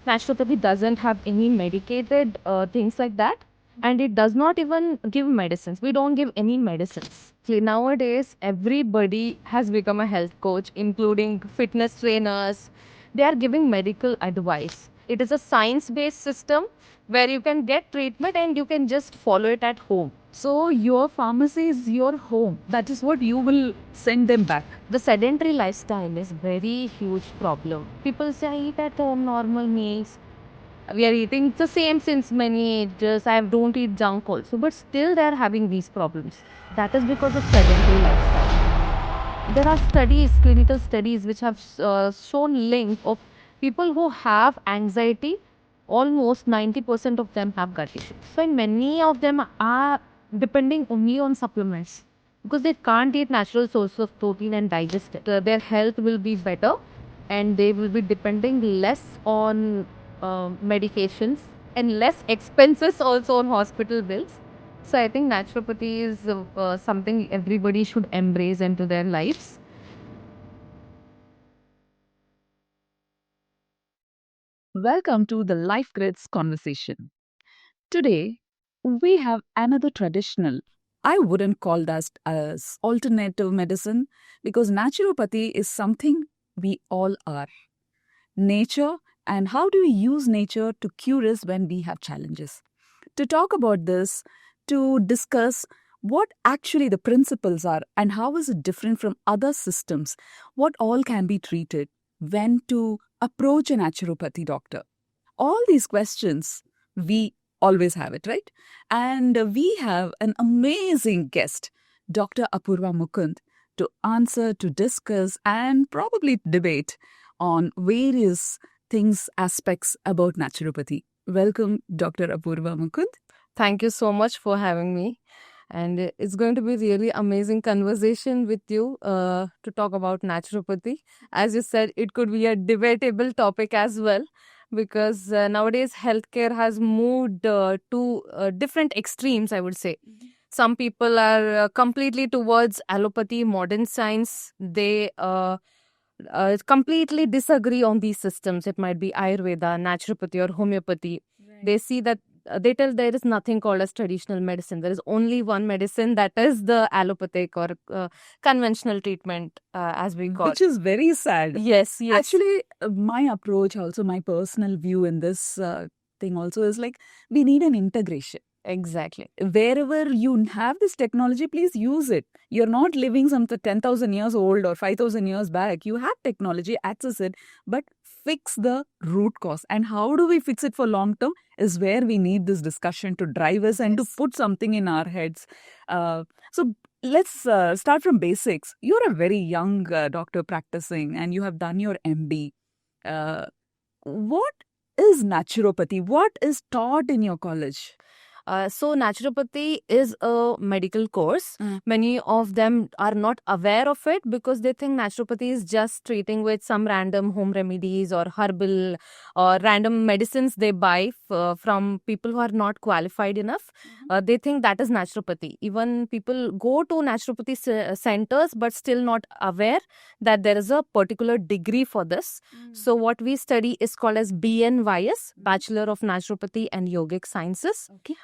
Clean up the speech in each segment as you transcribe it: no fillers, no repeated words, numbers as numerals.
Naturopathy doesn't have any medicated things like that, and it does not even give medicines. We don't give any medicines. See, nowadays, everybody has become a health coach, including fitness trainers. They are giving medical advice. It is a science based system where you can get treatment and you can just follow it at home. So your pharmacy is your home. That is what you will send them back. The sedentary lifestyle is very huge problem. People say I eat at home normal meals. We are eating the same since many ages. I don't eat junk also, but still they are having these problems. That is because of sedentary lifestyle. There are studies, clinical studies, which have shown link of people who have anxiety. Almost 90% of them have gut issues. So, and many of them are depending only on supplements because they can't eat natural source of protein and digest it. Their health will be better, and they will be depending less on medications and less expenses also on hospital bills. So I think naturopathy is something everybody should embrace into their lives. Welcome to the Life Grids conversation. Today, we have another traditional. I wouldn't call that as alternative medicine because naturopathy is something we all are. Nature and how do we use nature to cure us when we have challenges? To talk about this, to discuss what actually the principles are and how is it different from other systems, what all can be treated, when to approach a naturopathy doctor. All these questions, we always have it, right? And we have an amazing guest, Dr. Apurva Mukund, to answer, to discuss, and probably debate on various things, aspects about naturopathy. Welcome, Dr. Apurva Mukund. Thank you so much for having me. And it's going to be really amazing conversation with you to talk about naturopathy. As you said, it could be a debatable topic as well because nowadays healthcare has moved to different extremes, I would say. Some people are completely towards allopathy, modern science. They completely disagree on these systems. It might be Ayurveda, naturopathy, or homeopathy. They see that they tell there is nothing called as traditional medicine. There is only one medicine, that is the allopathic or conventional treatment, as we call Which is very sad. Yes, yes. Actually, my approach, also my personal view in this thing also is like we need an integration. Exactly. Wherever you have this technology, please use it. You're not living some 10,000 years old or 5,000 years back. You have technology, access it, but fix the root cause. And how do we fix it for long term is where we need this discussion to drive us and to put something in our heads. So let's start from basics. You're a very young doctor practicing and you have done your MD. What is naturopathy? What is taught in your college? So naturopathy is a medical course. Many of them are not aware of it because they think naturopathy is just treating with some random home remedies or herbal or random medicines they buy from people who are not qualified enough. They think that is naturopathy. Even people go to naturopathy centers but still not aware that there is a particular degree for this. So what we study is called as BNYS, Bachelor of Naturopathy and Yogic Sciences. Okay.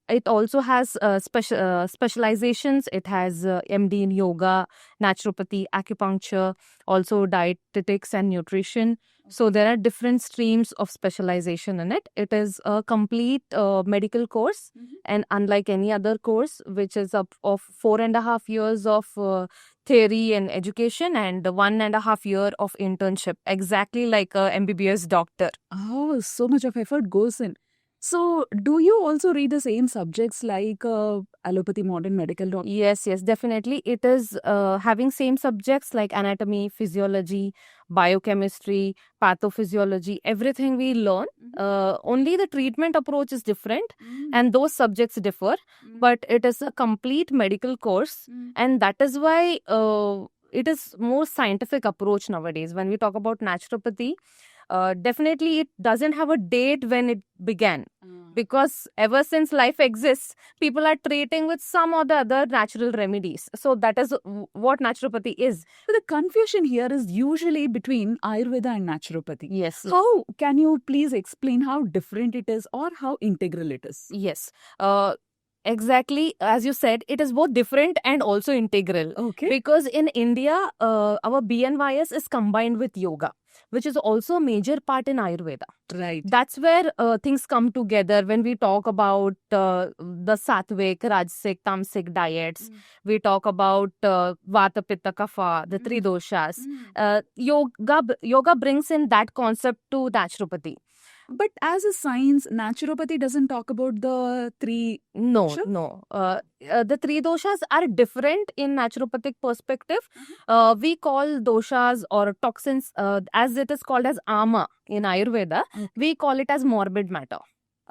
It also has specializations. It has MD in yoga, naturopathy, acupuncture, also dietetics and nutrition. So there are different streams of specialization in it. It is a complete medical course, and unlike any other course, which is of 4.5 years of theory and education and 1.5 year of internship, exactly like a MBBS doctor. Oh, so much of effort goes in. So, do you also read the same subjects like allopathy, modern medical doctor? Yes, yes, definitely. It is having same subjects like anatomy, physiology, biochemistry, pathophysiology, everything we learn. Only the treatment approach is different and those subjects differ, but it is a complete medical course, and that is why it is more scientific approach nowadays. When we talk about naturopathy, definitely it doesn't have a date when it began. Because ever since life exists, people are treating with some or the other natural remedies. So that is what naturopathy is. So the confusion here is usually between Ayurveda and naturopathy. Yes. How can you please explain how different it is or how integral it is? Yes. Exactly. As you said, it is both different and also integral. Okay. Because in India, our BNYS is combined with yoga, which is also a major part in Ayurveda. Right. That's where things come together when we talk about the sattvic, rajasic, tamasic diets. We talk about vata, pitta, kapha, the three doshas. Yoga brings in that concept to naturopathy. But as a science, naturopathy doesn't talk about the three. No, Sure. no. The three doshas are different in naturopathic perspective. We call doshas or toxins, as it is called as ama in Ayurveda. Okay. We call it as morbid matter.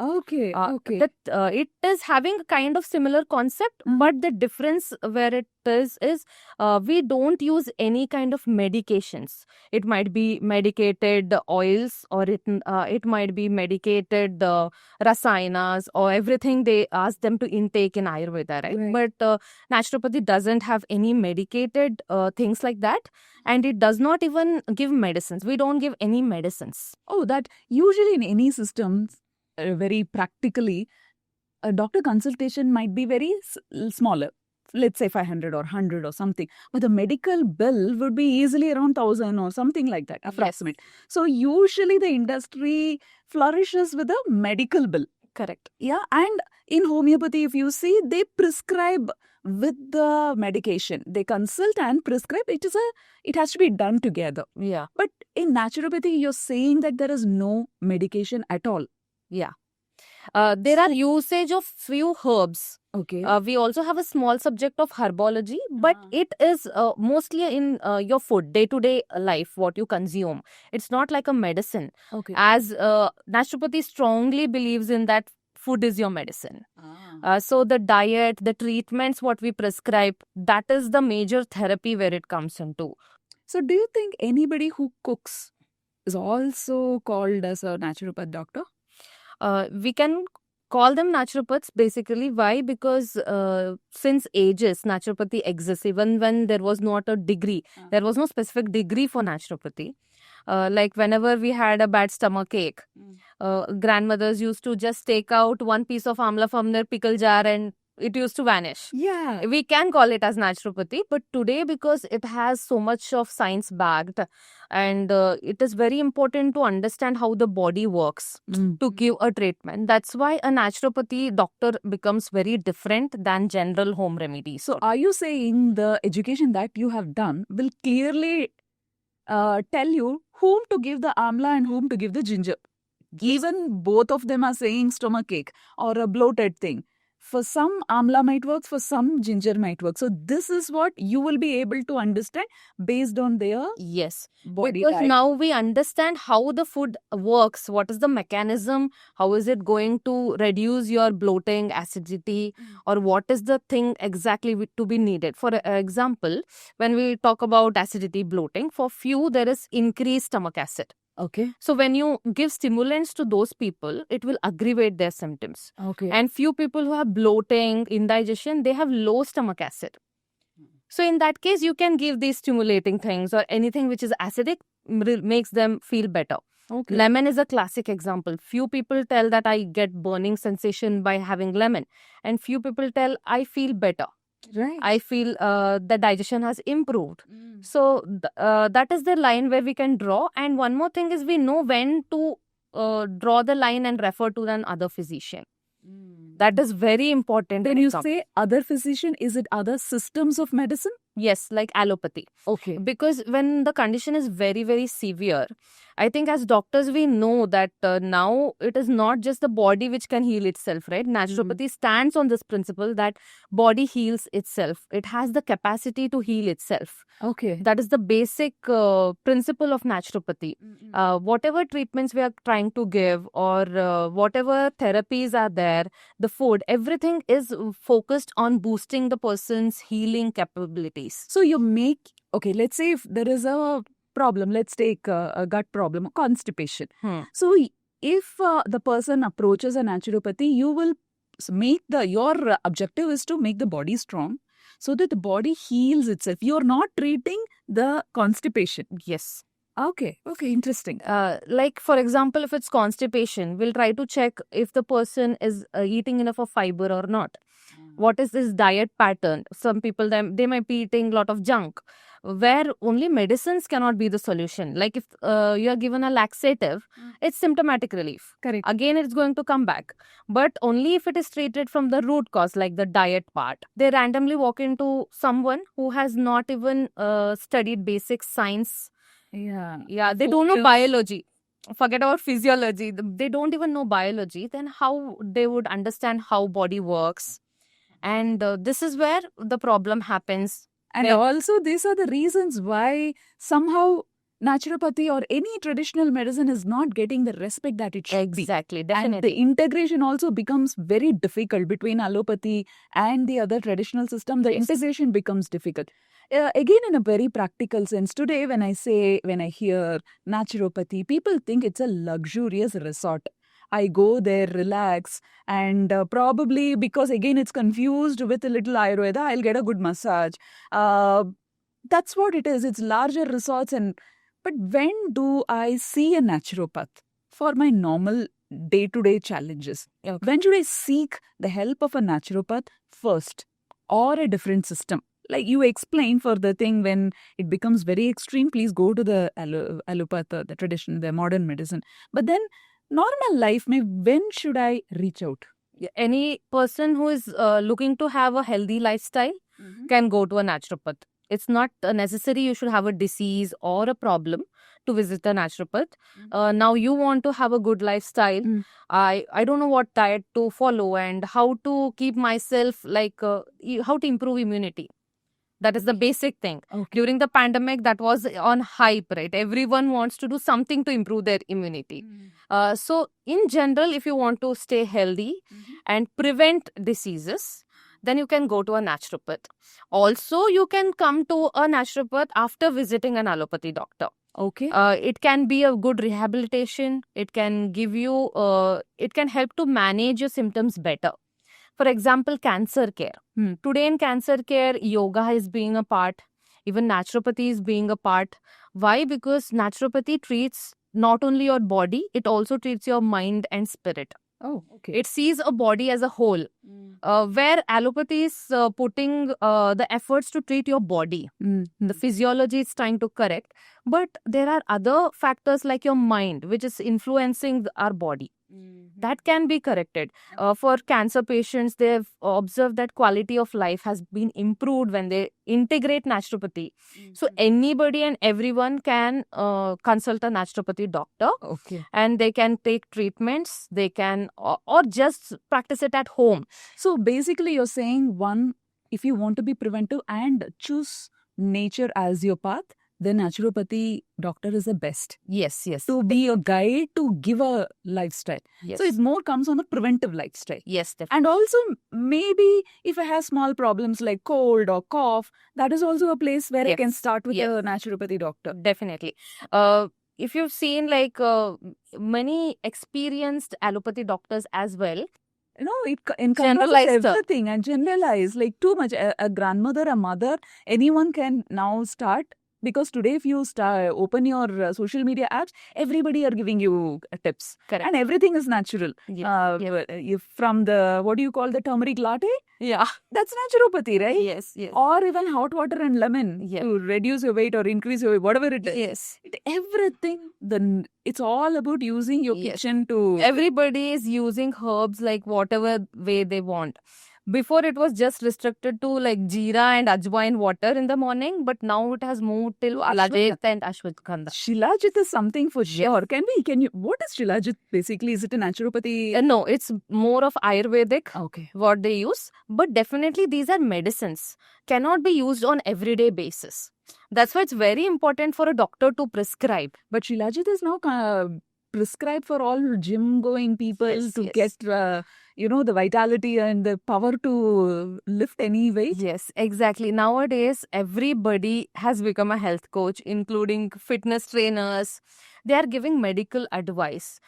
Okay. Okay. That it is having a kind of similar concept, but the difference where it is we don't use any kind of medications. It might be medicated oils, or it might be medicated rasayanas, or everything they ask them to intake in Ayurveda, right? But naturopathy doesn't have any medicated things like that, and it does not even give medicines. We don't give any medicines. Oh, that usually in any systems, very practically, a doctor consultation might be very smaller. Let's say 500 or 100 or something. But the medical bill would be easily around 1,000 or something like that, approximate. Yes. So usually the industry flourishes with a medical bill. Correct. Yeah. And in homeopathy, if you see, they prescribe with the medication. They consult and prescribe. It has to be done together. Yeah. But in naturopathy, you're saying that there is no medication at all. Yeah. There are usage of few herbs. Okay. We also have a small subject of herbology, but it is mostly in your food, day-to-day life, what you consume. It's not like a medicine. Okay. As naturopathy strongly believes in that food is your medicine. So the diet, the treatments, what we prescribe, that is the major therapy where it comes into. So do you think anybody who cooks is also called as a naturopath doctor? We can call them naturopaths basically. Why? Because since ages naturopathy exists, even when there was not a degree, there was no specific degree for naturopathy. Like whenever we had a bad stomach ache, grandmothers used to just take out one piece of amla from their pickle jar and it used to vanish. Yeah. We can call it as naturopathy, but today because it has so much of science backed, and it is very important to understand how the body works to give a treatment. That's why a naturopathy doctor becomes very different than general home remedies. So are you saying the education that you have done will clearly tell you whom to give the amla and whom to give the ginger? Even both of them are saying stomach ache or a bloated thing. For some, amla might work, for some, ginger might work. So this is what you will be able to understand based on their Yes, body because type. now we understand how the food works, what is the mechanism, how is it going to reduce your bloating, acidity, or what is the thing exactly to be needed. For example, when we talk about acidity, bloating, for few there is increased stomach acid. Okay. So when you give stimulants to those people, it will aggravate their symptoms. Okay. And few people who have bloating, indigestion, they have low stomach acid. So in that case, you can give these stimulating things or anything which is acidic makes them feel better. Okay. Lemon is a classic example. Few people tell that I get burning sensation by having lemon, and few people tell I feel better. Right. I feel the digestion has improved. So that is the line where we can draw. And one more thing is we know when to draw the line and refer to an other physician. That is very important. When you say other physician, is it other systems of medicine? Yes, like allopathy. Okay. Because when the condition is very, very severe, I think as doctors, we know that now it is not just the body which can heal itself, right? Naturopathy stands on this principle that body heals itself. It has the capacity to heal itself. Okay. That is the basic principle of naturopathy. Whatever treatments we are trying to give or whatever therapies are there, the food, everything is focused on boosting the person's healing capabilities. So you make, okay, let's say if there is a problem. Let's take a gut problem, constipation. Hmm. So if the person approaches a naturopathy, you will make your objective is to make the body strong so that the body heals itself. You're not treating the constipation. Yes. Okay, interesting. Like for example, if it's constipation, we'll try to check if the person is eating enough of fiber or not. What is this diet pattern? Some people, they might be eating a lot of junk, where only medicines cannot be the solution. Like if you are given a laxative, it's symptomatic relief. Correct. Again, it's going to come back. But only if it is treated from the root cause, like the diet part. They randomly walk into someone who has not even studied basic science. Yeah, They don't know biology. Forget about physiology. They don't even know biology. Then how they would understand how body works? And this is where the problem happens. And Where- also, these are the reasons why somehow naturopathy or any traditional medicine is not getting the respect that it should be. Exactly, And the definitely. integration also becomes very difficult between allopathy and the other traditional system. The Yes. integration becomes difficult. Again, in a very practical sense, today when I hear naturopathy, people think it's a luxurious resort. I go there, relax, and probably because again it's confused with a little Ayurveda, I'll get a good massage. That's what it is. It's larger resorts. But when do I see a naturopath for my normal day-to-day challenges? Okay. When should I seek the help of a naturopath first, or a different system? Like you explain for the thing when it becomes very extreme, please go to the allopath, the tradition, the modern medicine. But then normal life, when should I reach out? Any person who is looking to have a healthy lifestyle can go to a naturopath. It's not necessary you should have a disease or a problem to visit a naturopath. Now you want to have a good lifestyle. I don't know what diet to follow and how to keep myself how to improve immunity. That is the basic thing. Okay. During the pandemic, that was on hype, right? Everyone wants to do something to improve their immunity. So in general, if you want to stay healthy and prevent diseases, then you can go to a naturopath. Also, you can come to a naturopath after visiting an allopathy doctor. Okay. It can be a good rehabilitation. It can give you, it can help to manage your symptoms better. For example, cancer care. Today in cancer care, yoga is being a part. Even naturopathy is being a part. Why? Because naturopathy treats not only your body, it also treats your mind and spirit. Oh, okay. It sees a body as a whole. Where allopathy is putting the efforts to treat your body. The physiology is trying to correct. But there are other factors like your mind, which is influencing our body. That can be corrected. For cancer patients, they've observed that quality of life has been improved when they integrate naturopathy. So anybody and everyone can consult a naturopathy doctor. Okay. And they can take treatments. They can or just practice it at home. So basically, you're saying one, if you want to be preventive and choose nature as your path, then naturopathy doctor is the best. Yes. To be a guide to give a lifestyle. Yes. So it more comes on a preventive lifestyle. Yes, definitely. And also maybe if I have small problems like cold or cough, that is also a place where I can start with a naturopathy doctor. Definitely. If you've seen many experienced allopathy doctors as well. It encompasses everything and generalize like too much. A grandmother, a mother, anyone can now start. Because today, if you open your social media apps, everybody are giving you tips. Correct. And everything is natural. From the, what do you call the turmeric latte? Yeah. That's naturopathy, right? Yes. Or even hot water and lemon to reduce your weight or increase your weight, whatever it is. Yes. Everything, it's all about using your kitchen to... Everybody is using herbs like whatever way they want. Before it was just restricted to like jeera and ajwain water in the morning, but now it has moved till Shilajit and Ashwagandha. Shilajit is something for sure. Can you, what is Shilajit basically? Is it a naturopathy? No, it's more of Ayurvedic, okay, what they use. But definitely these are medicines, cannot be used on everyday basis. That's why it's very important for a doctor to prescribe. But Shilajit is now prescribed for all gym going people Yes, to yes. get, the vitality and the power to lift any weight? Yes, exactly. Nowadays, everybody has become a health coach, including fitness trainers. They are giving medical advice.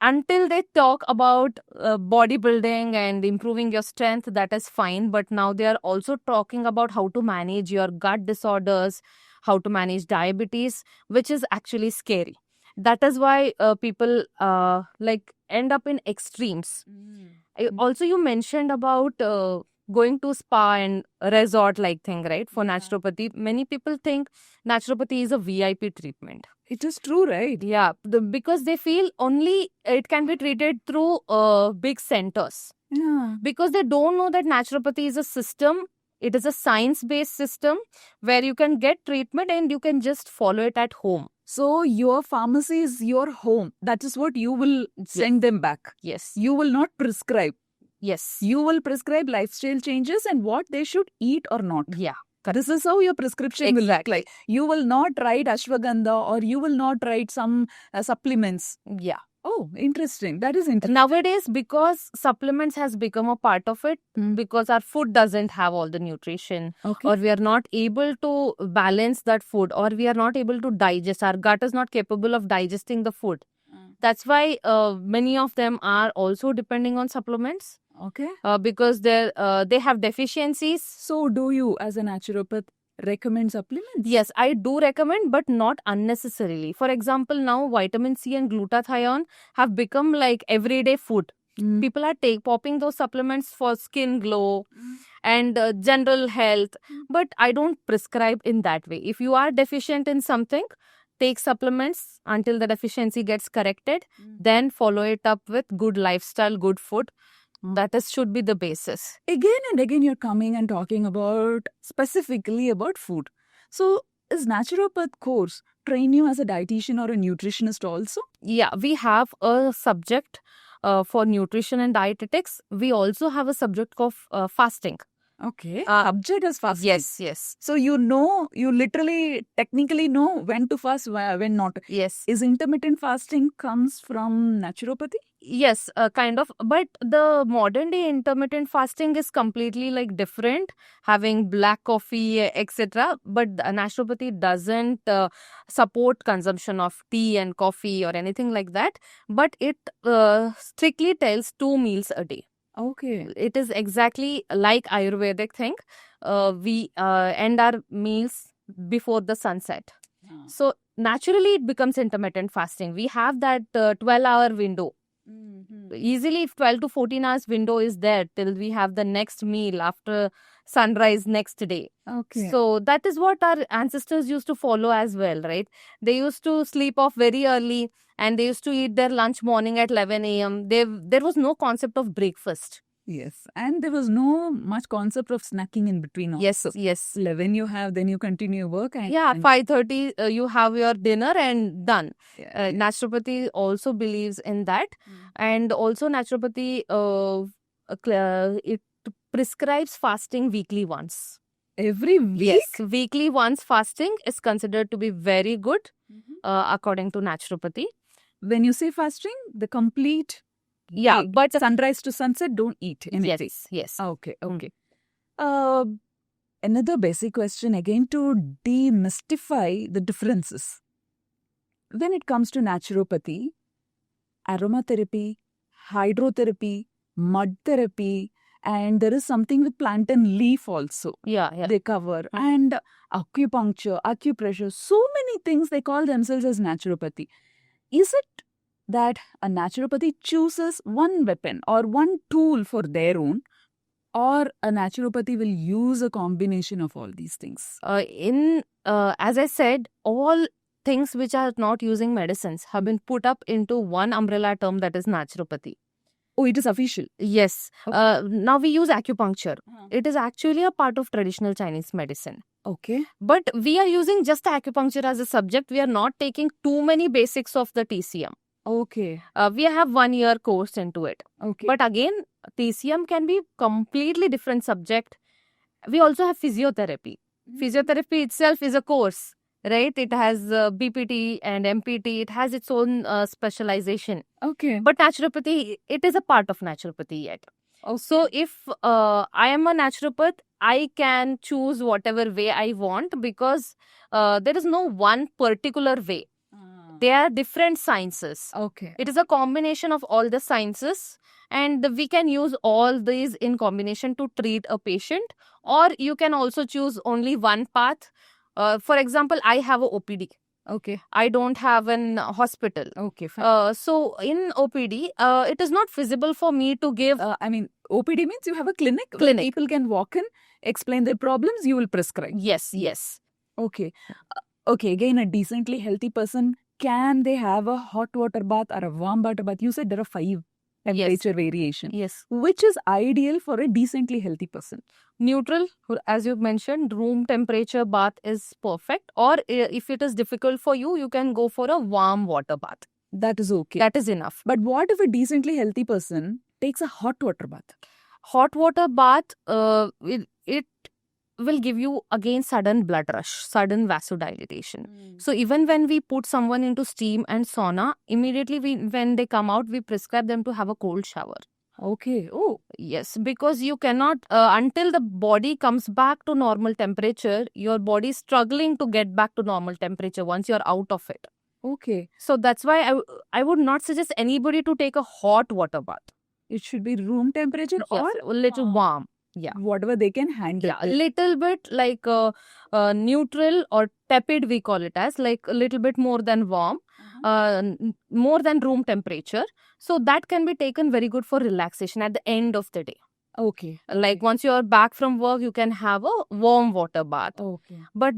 Until they talk about bodybuilding and improving your strength, that is fine. But now they are also talking about how to manage your gut disorders, how to manage diabetes, which is actually scary. That is why people like end up in extremes. Also, you mentioned about going to spa and resort like thing, right? For Yeah. naturopathy, many people think naturopathy is a VIP treatment. It is true, right? Yeah, because they feel only it can be treated through big centers. Yeah. Because they don't know that naturopathy is a system. It is a science-based system where you can get treatment and you can just follow it at home. So your pharmacy is your home. That is what you will send them back. Yes. You will not prescribe. Yes. You will prescribe lifestyle changes and what they should eat or not. Yeah. This is how your prescription will look Exactly. like. You will not write ashwagandha or you will not write some supplements. Yeah. Oh, interesting. That is interesting. Nowadays, because supplements has become a part of it, because our food doesn't have all the nutrition, Okay. or we are not able to balance that food, or we are not able to digest, our gut is not capable of digesting the food. That's why many of them are also depending on supplements Okay. because they have deficiencies. So do you, as a naturopath, recommend supplements? Yes, I do recommend, but not unnecessarily. For example, now vitamin C and glutathione have become like everyday food. People are popping those supplements for skin glow and general health, but I don't prescribe in that way. If you are deficient in something, take supplements until the deficiency gets corrected, then follow it up with good lifestyle, good food. That should be the basis. Again and again, you're coming and talking about specifically about food. So, is naturopath course train you as a dietitian or a nutritionist also? Yeah, we have a subject for nutrition and dietetics. We also have a subject of fasting. Okay. Subject is fasting. Yes. So you literally technically know when to fast, when not. Yes. Is intermittent fasting comes from naturopathy? Yes, kind of. But the modern day intermittent fasting is completely like different, having black coffee, etc. But the naturopathy doesn't support consumption of tea and coffee or anything like that. But it strictly tells 2 meals a day. Okay. It is exactly like Ayurvedic thing. We end our meals before the sunset. So naturally it becomes intermittent fasting. We have that 12-hour window. Easily 12 to 14 hours window is there till we have the next meal after sunrise next day. Okay. So that is what our ancestors used to follow as well, right? They used to sleep off very early and they used to eat their lunch morning at 11 a.m. There was no concept of breakfast. Yes, and there was no much concept of snacking in between also. Yes. 11 you have, then you continue work. And, Yeah, 5:30 you have your dinner and done. Yeah. Naturopathy also believes in that. And also naturopathy, it prescribes fasting weekly once. Every week? Yes, weekly once fasting is considered to be very good according to naturopathy. When you say fasting, the complete Yeah, day, but sunrise to sunset, don't eat anything. Yes. Okay. Another basic question again to demystify the differences. When it comes to naturopathy, aromatherapy, hydrotherapy, mud therapy, and there is something with plant and leaf also. Yeah. They cover. And acupuncture, acupressure, so many things they call themselves as naturopathy. Is it that a naturopathy chooses one weapon or one tool for their own, or a naturopathy will use a combination of all these things? As I said, all things which are not using medicines have been put up into one umbrella term, that is naturopathy. Oh, it is official. Yes. Okay. Now we use acupuncture. It is actually a part of traditional Chinese medicine. Okay. But we are using just the acupuncture as a subject. We are not taking too many basics of the TCM. Okay. We have 1 year course into it. Okay. But again, TCM can be completely different subject. We also have physiotherapy. Physiotherapy itself is a course. right? It has BPT and MPT. It has its own specialization. Okay. But naturopathy, it is a part of naturopathy yet. So if I am a naturopath, I can choose whatever way I want, because there is no one particular way. They are different sciences. Okay. It is a combination of all the sciences, and we can use all these in combination to treat a patient, or you can also choose only one path. For example, I have a OPD. Okay. I don't have an hospital. Okay. Fine. So in OPD, it is not feasible for me to give. I mean, OPD means you have a clinic where Clinic. people can walk in, explain their problems, you will prescribe. Yes. Okay. Okay, again, a decently healthy person, can they have a hot water bath or a warm water bath? You said there are 5 temperature variation. Yes. Which is ideal for a decently healthy person? Neutral, as you mentioned, room temperature bath is perfect. Or if it is difficult for you, you can go for a warm water bath. That is okay. That is enough. But what if a decently healthy person takes a hot water bath? Hot water bath, it will give you again sudden blood rush, sudden vasodilatation. So even when we put someone into steam and sauna, immediately when they come out, we prescribe them to have a cold shower. Okay. Oh, Yes, because you cannot, until the body comes back to normal temperature, your body is struggling to get back to normal temperature once you're out of it. okay. So that's why I would not suggest anybody to take a hot water bath. It should be room temperature Yes, or a little warm. Yeah. whatever they can handle. Yeah, a little bit like neutral or tepid, we call it as, like a little bit more than warm, more than room temperature. So that can be taken very good for relaxation at the end of the day. Okay. Like once you are back from work, you can have a warm water bath. Okay. But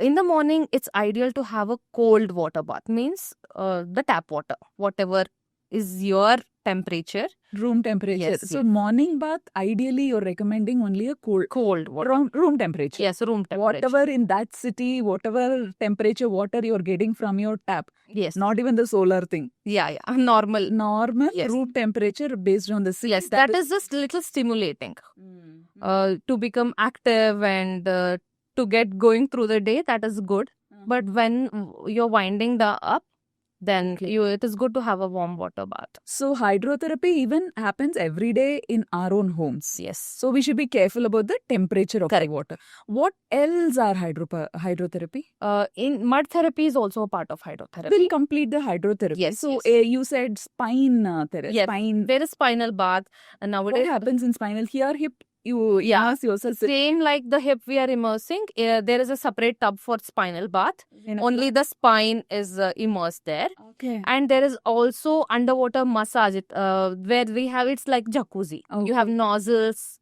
in the morning, it's ideal to have a cold water bath, means the tap water, whatever is your temperature. Room temperature. Yes, So yes. morning bath, ideally you're recommending only a cold water. room temperature. Yes, room temperature. Whatever in that city, whatever temperature water you're getting from your tap. Yes. Not even the solar thing. Yeah. Normal. Normal room temperature based on the city. Yes, that is just little stimulating to become active and to get going through the day. That is good. But when you're winding up, then it is good to have a warm water bath. So hydrotherapy even happens every day in our own homes. Yes. So we should be careful about the temperature of the water. What else are hydrotherapy? In mud therapy is also a part of hydrotherapy. We'll complete the hydrotherapy. Yes. So you said spine therapy. Yes. Spine. There is spinal bath. And nowadays, what happens in spinal? Here, hip. You immerse yourself. Same like the hip we are immersing. There is a separate tub for spinal bath. Only the spine is immersed there. Okay. And there is also underwater massage, where we have, it's like jacuzzi. Okay. You have nozzles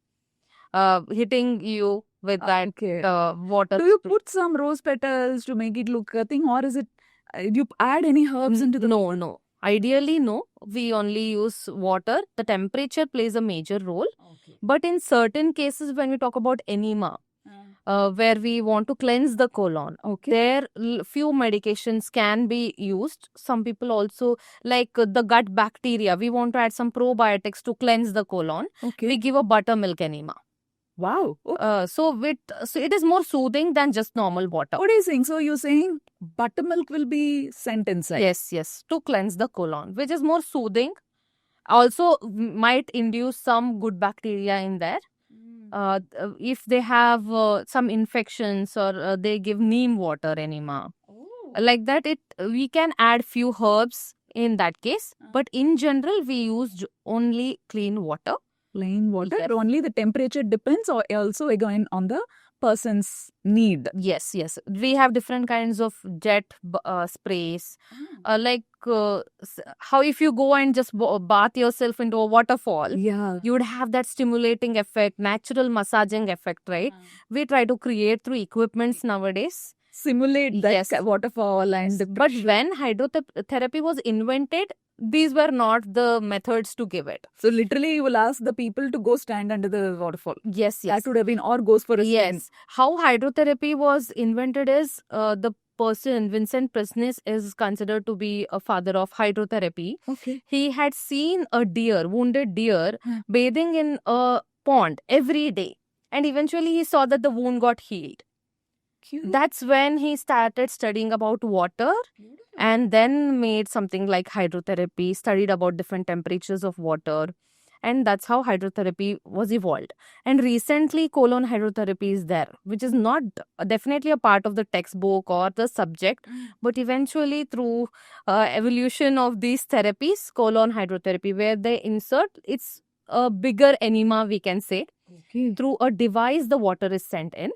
hitting you with that water. Do you put some rose petals to make it look a thing, or is it? Do you add any herbs into the? No. Ideally, no. We only use water. The temperature plays a major role. Okay. But in certain cases, when we talk about enema, where we want to cleanse the colon, there few medications can be used. Some people also, like the gut bacteria, we want to add some probiotics to cleanse the colon. Okay. We give a buttermilk enema. Wow. So it is more soothing than just normal water. What are you saying? So you're saying buttermilk will be sent inside? Yes, to cleanse the colon, which is more soothing. Also might induce some good bacteria in there. If they have some infections, or they give neem water enema, like that, we can add few herbs in that case. But in general, we use only clean water. Plain water. Yes. Only the temperature depends, or also again on the person's need. Yes. We have different kinds of jet sprays. Like how if you go and just bath yourself into a waterfall, you would have that stimulating effect, natural massaging effect, right? We try to create through equipments nowadays. Simulate that waterfall. But when hydrotherapy was invented, these were not the methods to give it. So literally you will ask the people to go stand under the waterfall. Yes. That would have been, or goes for a swim. How hydrotherapy was invented is the person, Vincent Price, is considered to be a father of hydrotherapy. Okay. He had seen a wounded deer, bathing in a pond every day. And eventually he saw that the wound got healed. Okay. That's when he started studying about water and then made something like hydrotherapy, studied about different temperatures of water. And that's how hydrotherapy was evolved. And recently, colon hydrotherapy is there, which is not definitely a part of the textbook or the subject, but eventually through evolution of these therapies, colon hydrotherapy, where they insert, it's a bigger enema, we can say, Okay. through a device the water is sent in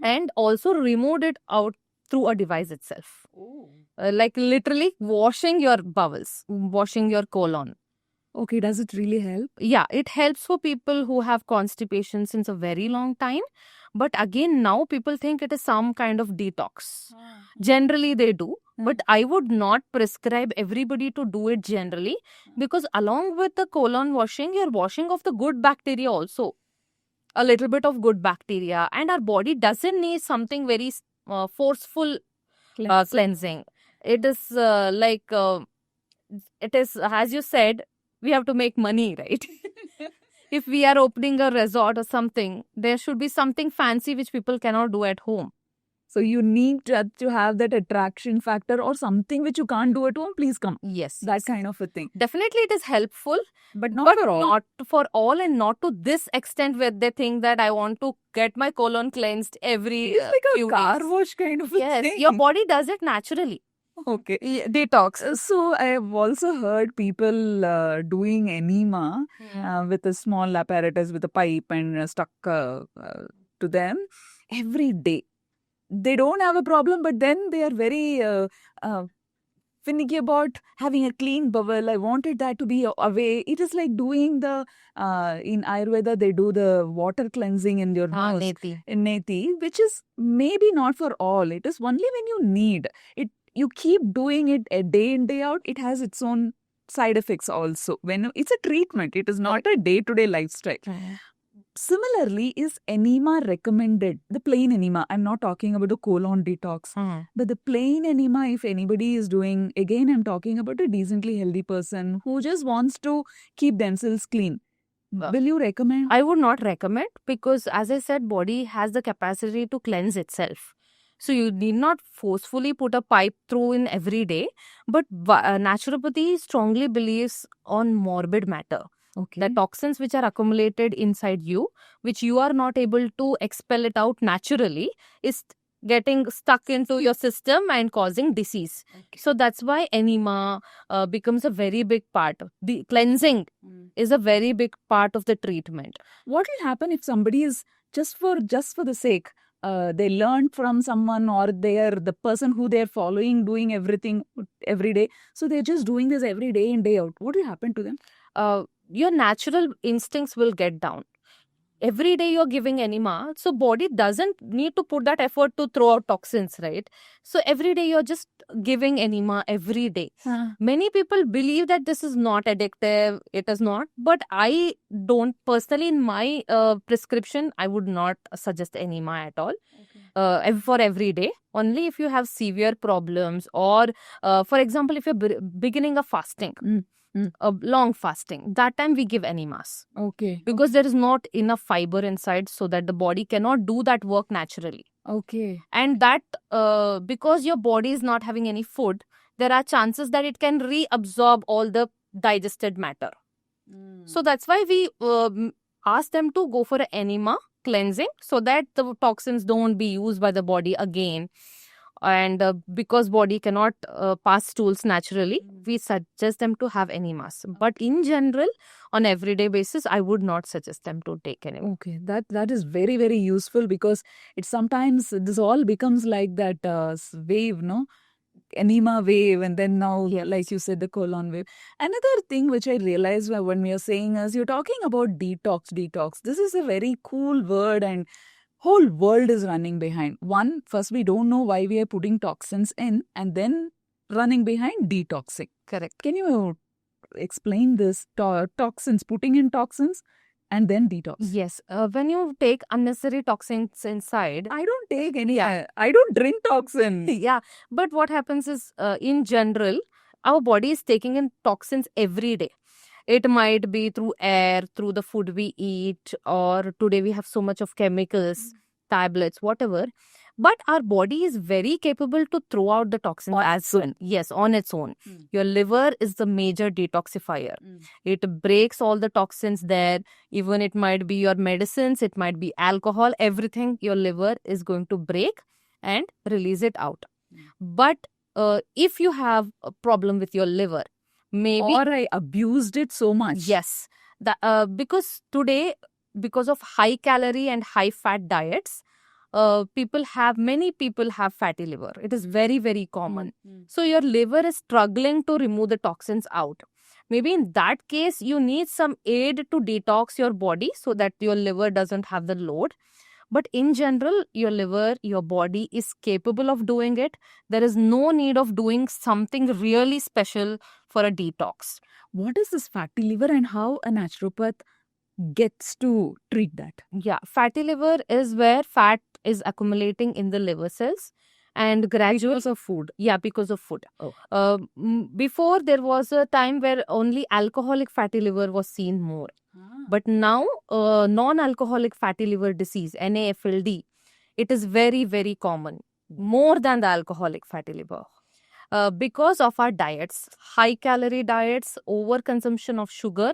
and also removed it out through a device itself. Like literally washing your bowels, washing your colon. Okay, does it really help? Yeah, it helps for people who have constipation since a very long time. But again, now people think it is some kind of detox. Generally, they do. But I would not prescribe everybody to do it generally because along with the colon washing, you're washing off the good bacteria also. A little bit of good bacteria. And our body doesn't need something very forceful cleansing. It is it is, as you said, we have to make money, right? If we are opening a resort or something, there should be something fancy which people cannot do at home. So you need to have that attraction factor or something which you can't do at home. Please come. Yes. That kind of a thing. Definitely it is helpful, But not but for all. not for all and not to this extent where they think that I want to get my colon cleansed every It's like a few car days. wash kind of a Yes, thing. your body does it naturally. Okay. Detox. So I have also heard people doing enema with a small apparatus with a pipe and stuck to them every day. They don't have a problem, but then they are very finicky about having a clean bowel. I wanted that to be away. It is like doing the in Ayurveda they do the water cleansing in your house Neti. in Neti, which is maybe not for all. It is only when you need it. You keep doing it a day in day out. It has its own side effects also. When it's a treatment, it is not a day-to-day lifestyle. Similarly, is enema recommended? The plain enema. I'm not talking about the colon detox. But the plain enema, if anybody is doing, again, I'm talking about a decently healthy person who just wants to keep themselves clean. Will you recommend? I would not recommend because, as I said, body has the capacity to cleanse itself. So you need not forcefully put a pipe through in every day. But naturopathy strongly believes on morbid matter. Okay. The toxins which are accumulated inside you, which you are not able to expel it out naturally, is getting stuck into your system and causing disease. Okay. So that's why enema becomes a very big part. The cleansing is a very big part of the treatment. What will happen if somebody is just for the sake? They learned from someone or they're the person who they're following doing everything every day. So they're just doing this every day in, day out. What will happen to them? Your natural instincts will get down. Every day you're giving enema, so body doesn't need to put that effort to throw out toxins, right? So every day you're just giving enema every day. Many people believe that this is not addictive. It is not, but I don't personally, in my prescription, I would not suggest enema at all. For every day. Only if you have severe problems or for example, if you're beginning a fasting, a long fasting, that time we give enemas. Okay. Because there is not enough fiber inside so that the body cannot do that work naturally. Okay. And that because your body is not having any food, there are chances that it can reabsorb all the digested matter. So that's why we ask them to go for an enema cleansing so that the toxins don't be used by the body again. And because body cannot pass stools naturally, we suggest them to have enemas. But in general, on everyday basis, I would not suggest them to take enema. Okay, that is very, very useful because it sometimes this all becomes like that wave, no? Enema wave, and then now, like you said, the colon wave. Another thing which I realized when we are saying is you're talking about detox. This is a very cool word and whole world is running behind. First, we don't know why we are putting toxins in and then running behind detoxing. Correct. Can you explain this? Toxins, putting in toxins and then detox. Yes. When you take unnecessary toxins inside. I don't take any. I don't drink toxin. Yeah. But what happens is in general, our body is taking in toxins every day. It might be through air, through the food we eat, or today we have so much of chemicals, tablets, whatever. But our body is very capable to throw out the toxins On as well. Yes, on its own. Mm. Your liver is the major detoxifier. Mm. It breaks all the toxins there. Even it might be your medicines, it might be alcohol, everything your liver is going to break and release it out. Mm. But if you have a problem with your liver, maybe Or I abused it so much. yes, because today, because of high calorie and high fat diets, many people have fatty liver. It is very, very common. Mm. So your liver is struggling to remove the toxins out. Maybe in that case, you need some aid to detox your body so that your liver doesn't have the load. But in general, your liver, your body is capable of doing it. There is no need of doing something really special for a detox. What is this fatty liver and how a naturopath gets to treat that? Yeah, fatty liver is where fat is accumulating in the liver cells and gradually. Because of food. Yeah, because of food. Oh. Before, there was a time where only alcoholic fatty liver was seen more. But now, non-alcoholic fatty liver disease, NAFLD, it is very, very common, more than the alcoholic fatty liver. Because of our diets, high calorie diets, overconsumption of sugar,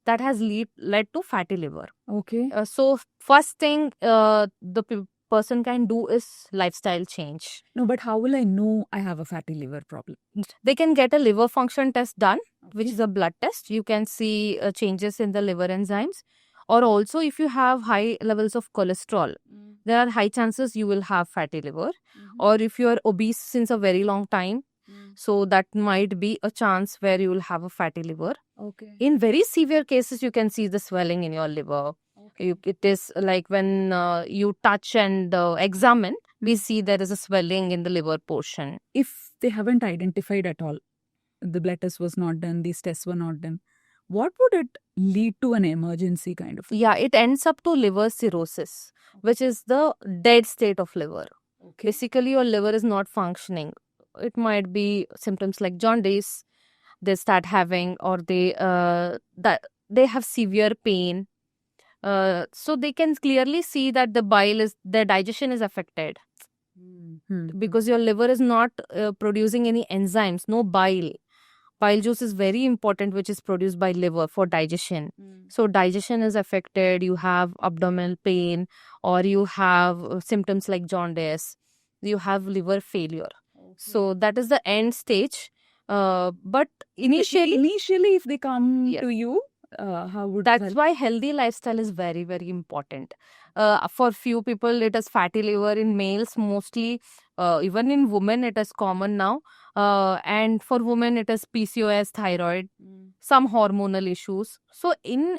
that has led to fatty liver. Okay. So first thing the person can do is lifestyle change. No, but how will I know I have a fatty liver problem? They can get a liver function test done, which Okay. is a blood test. You can see changes in the liver enzymes. Or also, if you have high levels of cholesterol, there are high chances you will have fatty liver. Or if you are obese since a very long time, so that might be a chance where you will have a fatty liver. Okay. In very severe cases, you can see the swelling in your liver. It is like when you touch and examine, we see there is a swelling in the liver portion. If they haven't identified at all, the blood test was not done, these tests were not done, what would it lead to an emergency kind of? Yeah, it ends up to liver cirrhosis, which is the dead state of liver. Okay. Basically, your liver is not functioning. It might be symptoms like jaundice, they start having, or they have severe pain. So they can clearly see that their digestion is affected because your liver is not producing any enzymes, no bile. Bile juice is very important, which is produced by liver for digestion. So digestion is affected, you have abdominal pain, or you have symptoms like jaundice, you have liver failure. So that is the end stage. But initially, if they come Yes. to you, how would that's that? why healthy lifestyle is very, very important. For few people, it is fatty liver. In males, mostly, even in women, it is common now. And for women, it is PCOS, thyroid, some hormonal issues. So in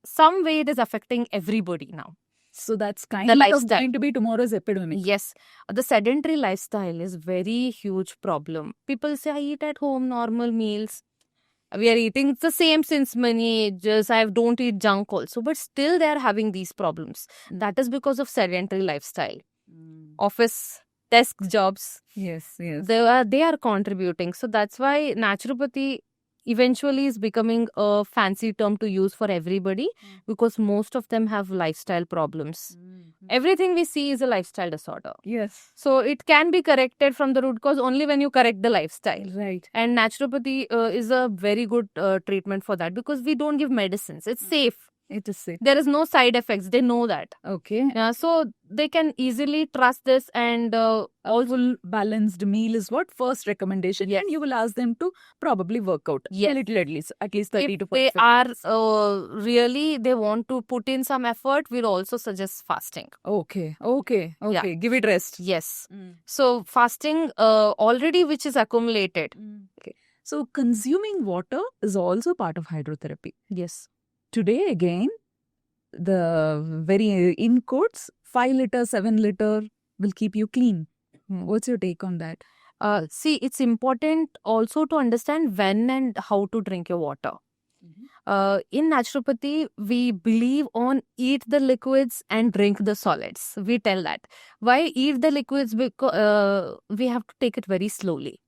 some way, it is affecting everybody now. So that's kind The of lifestyle. going to be tomorrow's epidemic. Yes, the sedentary lifestyle is very huge problem. People say, I eat at home normal meals. We are eating the same since many ages. I don't eat junk also, but still they are having these problems. That is because of sedentary lifestyle. Office, desk jobs, Yes, yes. they are contributing. So that's why naturopathy eventually is becoming a fancy term to use for everybody because most of them have lifestyle problems. Everything we see is a lifestyle disorder. Yes. So it can be corrected from the root cause only when you correct the lifestyle. Right. And naturopathy is a very good treatment for that because we don't give medicines. It's safe. It is safe. There is no side effects. They know that. Okay. Yeah, so they can easily trust this and A full balanced meal is what first recommendation. Yes. And you will ask them to probably work out. Yes. A little at least 30 if to they 45. are really, they want to put in some effort, we'll also suggest fasting. Okay. Yeah. Give it rest. Yes. So fasting already which is accumulated. Okay. So consuming water is also part of hydrotherapy. Yes. Today again, the very in quotes 5 liter, 7 liter will keep you clean. What's your take on that? See, it's important also to understand when and how to drink your water. In naturopathy, we believe on eat the liquids and drink the solids. We tell that. Why eat the liquids? Because we have to take it very slowly.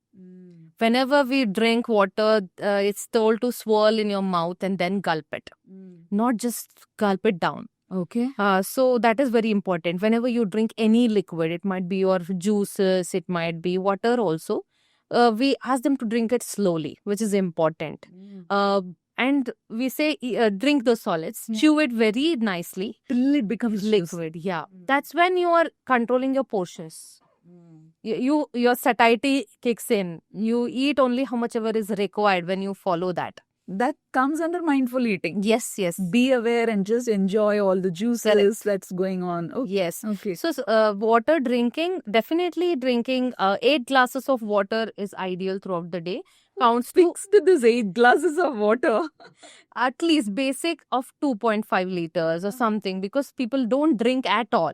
Whenever we drink water, it's told to swirl in your mouth and then gulp it. Not just gulp it down. Okay. So that is very important. Whenever you drink any liquid, it might be your juices, it might be water also. We ask them to drink it slowly, which is important. Uh, and we say drink the solids, Yeah. chew it very nicely. Till it becomes juice. Liquid, yeah. That's when you are controlling your portions. Your satiety kicks in. You eat only how much ever is required when you follow that. That comes under mindful eating. Yes, yes. Be aware and just enjoy all the juices Correct. that's going on. Oh, Yes. okay. So, water drinking, definitely drinking 8 glasses of water is ideal throughout the day. Counts to Fixed this 8 glasses of water. at least basic of 2.5 liters or something, because people don't drink at all.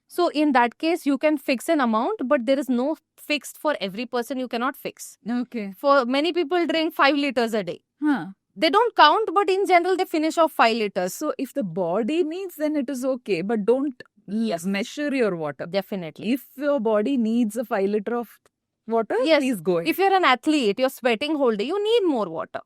So, in that case, you can fix an amount, but there is no fixed for every person. You cannot fix. Okay. For many people, drink 5 liters a day. Huh. They don't count, but in general, they finish off 5 liters. So if the body needs, then it is okay. But don't measure your water. Definitely. If your body needs a 5 liter of water, Yes. please go ahead. If you're an athlete, you're sweating whole day, you need more water.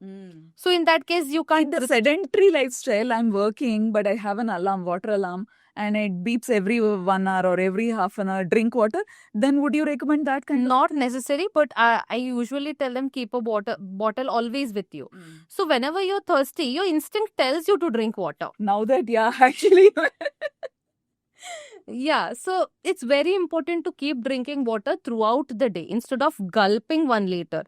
So in that case, you In can't. the sedentary lifestyle, I'm working, but I have an alarm, water alarm, and it beeps every 1 hour or every half an hour, drink water. Then would you recommend that kind Not necessary, but I usually tell them keep a water bottle always with you. So whenever you're thirsty, your instinct tells you to drink water. Now that, yeah, actually. Yeah, so it's very important to keep drinking water throughout the day instead of gulping 1 liter.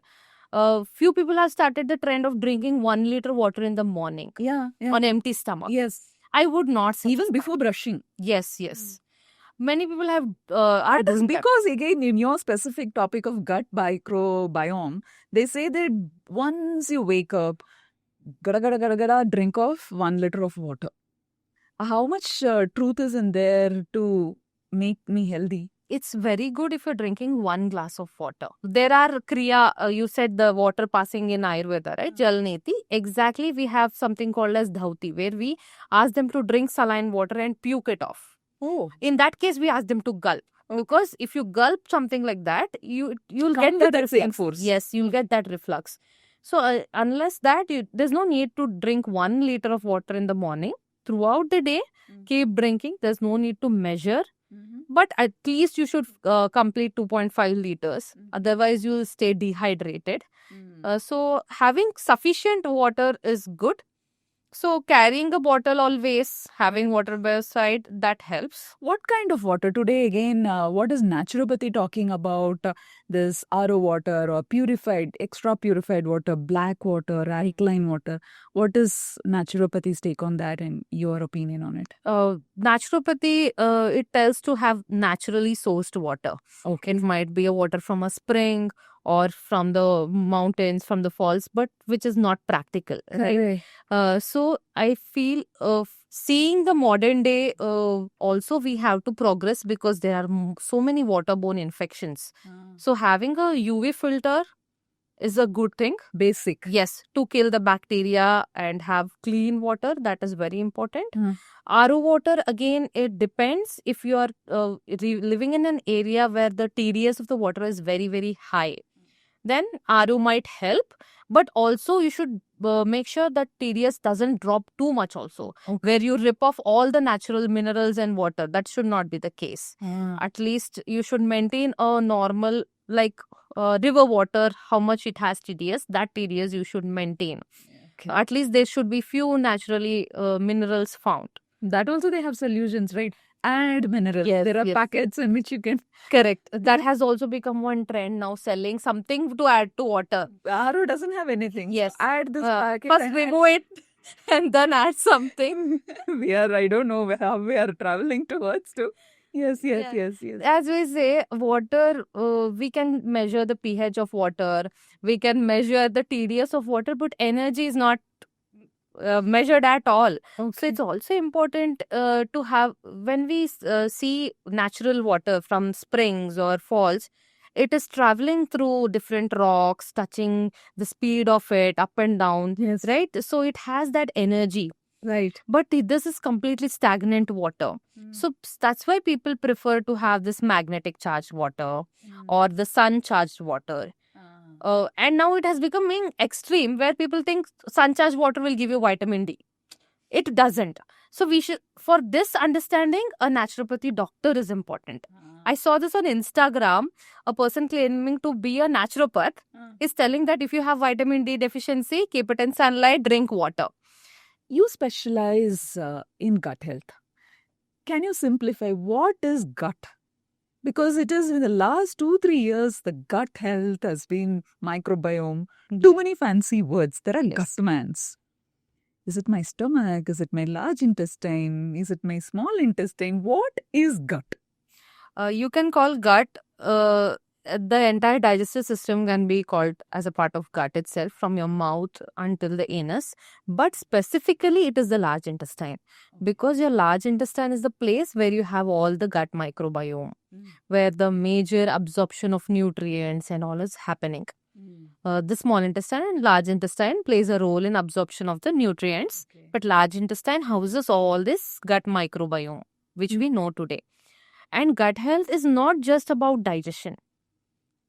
Few people have started the trend of drinking 1 liter water in the morning Yeah, yeah. on empty stomach. Yes. I would not say Even before brushing. yes, yes. Many people have That is doing that. because, again, in your specific topic of gut microbiome, they say that once you wake up, gada, drink of 1 liter of water. How much truth is in there to make me healthy? It's very good if you're drinking 1 glass of water. There are Kriya, you said the water passing in Ayurveda, right? Jalneti. Exactly, we have something called as Dhauti, where we ask them to drink saline water and puke it off. Oh, In that case, we ask them to gulp. Because if you gulp something like that, you'll Come get with that that same reflux. force. Yes, you'll get that reflux. So unless that, there's no need to drink 1 liter of water in the morning. Throughout the day, keep drinking. There's no need to measure. But at least you should complete 2.5 liters. Otherwise, you'll stay dehydrated. So having sufficient water is good. So carrying a bottle always, having water by your side, that helps. What kind of water? Today, again, what is naturopathy talking about? This RO water or purified, extra purified water, black water, alkaline water. What is naturopathy's take on that and your opinion on it? Naturopathy, it tells to have naturally sourced water. Okay. It might be a water from a spring or from the mountains, from the falls, but which is not practical, right? So I feel seeing the modern day, also we have to progress because there are so many waterborne infections. So having a UV filter is a good thing. Basic. Yes, to kill the bacteria and have clean water, that is very important. Mm. RO water, again, it depends if you are living in an area where the TDS of the water is very, very high. Then RO might help, but also you should make sure that TDS doesn't drop too much also, where you rip off all the natural minerals and water. That should not be the case. At least you should maintain a normal, like river water, how much it has TDS, that TDS you should maintain. Okay. At least there should be few naturally minerals found. That also they have solutions, right? Add minerals. Yes, There are yes. packets in which you can. Correct. That has also become one trend now, selling something to add to water. RO doesn't have anything. Yes. Add this packet. First and remove it and then add something. I don't know how we are traveling towards to. Yes. As we say, water, we can measure the pH of water, we can measure the TDS of water, but energy is not measured at all. So it's also important to have, when we see natural water from springs or falls, it is traveling through different rocks, touching the speed of it up and down. Yes. Right? So it has that energy. Right. But this is completely stagnant water. So that's why people prefer to have this magnetic charged water or the sun charged water. And now it has becoming extreme where people think sun charged water will give you vitamin D. It doesn't. So we should, for this understanding, a naturopathy doctor is important. I saw this on Instagram. A person claiming to be a naturopath is telling that if you have vitamin D deficiency, keep it in sunlight, drink water. You specialize in gut health. Can you simplify what is gut? Because it is in the last 2-3 years, the gut health has been microbiome. Too many fancy words. There are Yes. gutmans. Is it my stomach? Is it my large intestine? Is it my small intestine? What is gut? You can call gut, the entire digestive system can be called as a part of gut itself, from your mouth until the anus. But specifically, it is the large intestine, because your large intestine is the place where you have all the gut microbiome, where the major absorption of nutrients and all is happening. The small intestine and large intestine plays a role in absorption of the nutrients, but large intestine houses all this gut microbiome, which we know today. And gut health is not just about digestion.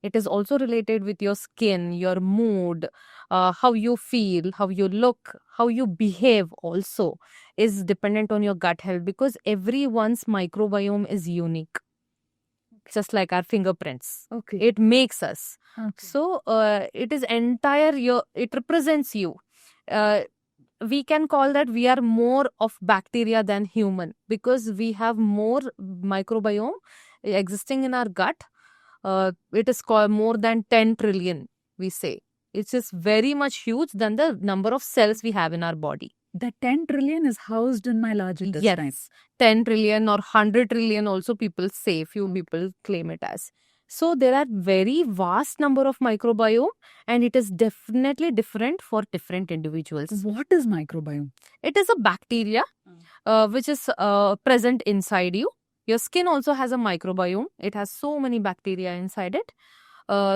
It is also related with your skin, your mood, how you feel, how you look, how you behave also is dependent on your gut health, because everyone's microbiome is unique. Just like our fingerprints. Okay. It makes us. Okay. So it is entire it represents you. We can call that we are more of bacteria than human, because we have more microbiome existing in our gut. It is called more than 10 trillion, we say. It's just very much huge than the number of cells we have in our body. That 10 trillion is housed in my large intestine. Yes, 10 trillion or 100 trillion also people say, few people claim it as. So there are very vast number of microbiome, and it is definitely different for different individuals. What is microbiome? It is a bacteria which is present inside you. Your skin also has a microbiome. It has so many bacteria inside it.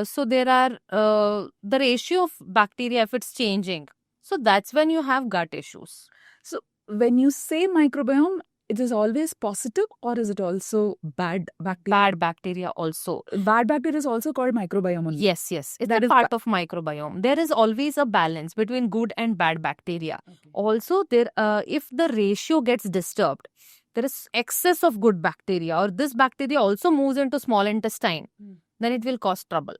So there are the ratio of bacteria, if it's changing. So that's when you have gut issues. So when you say microbiome, it is always positive, or is it also bad bacteria? Bad bacteria also. Bad bacteria is also called microbiome only. Yes. It's That a is part of microbiome. There is always a balance between good and bad bacteria. Okay. Also, there if the ratio gets disturbed, there is excess of good bacteria, or this bacteria also moves into small intestine, then it will cause trouble.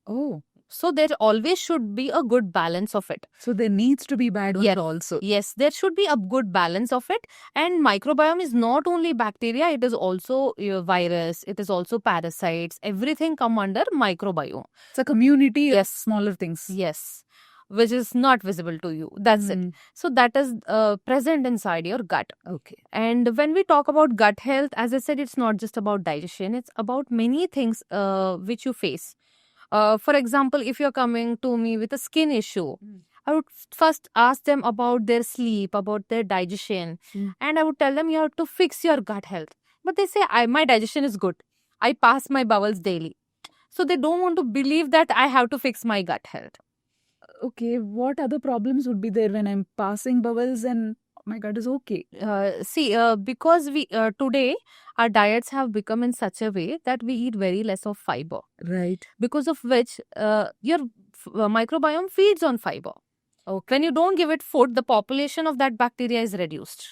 Oh, So there always should be a good balance of it. so there needs to be bad ones Yes. also. Yes, there should be a good balance of it. And microbiome is not only bacteria, it is also virus, it is also parasites. Everything come under microbiome. It's a community Yes. of smaller things. Yes, which is not visible to you. That's it. So that is present inside your gut. Okay. And when we talk about gut health, as I said, it's not just about digestion. It's about many things which you face. For example, if you're coming to me with a skin issue, I would first ask them about their sleep, about their digestion, and I would tell them you have to fix your gut health. But they say, my digestion is good. I pass my bowels daily. So they don't want to believe that I have to fix my gut health. Okay, what other problems would be there when I'm passing bowels and my gut is okay? Because we today our diets have become in such a way that we eat very less of fiber, Right. because of which your microbiome feeds on fiber. Okay. When you don't give it food, the population of that bacteria is reduced.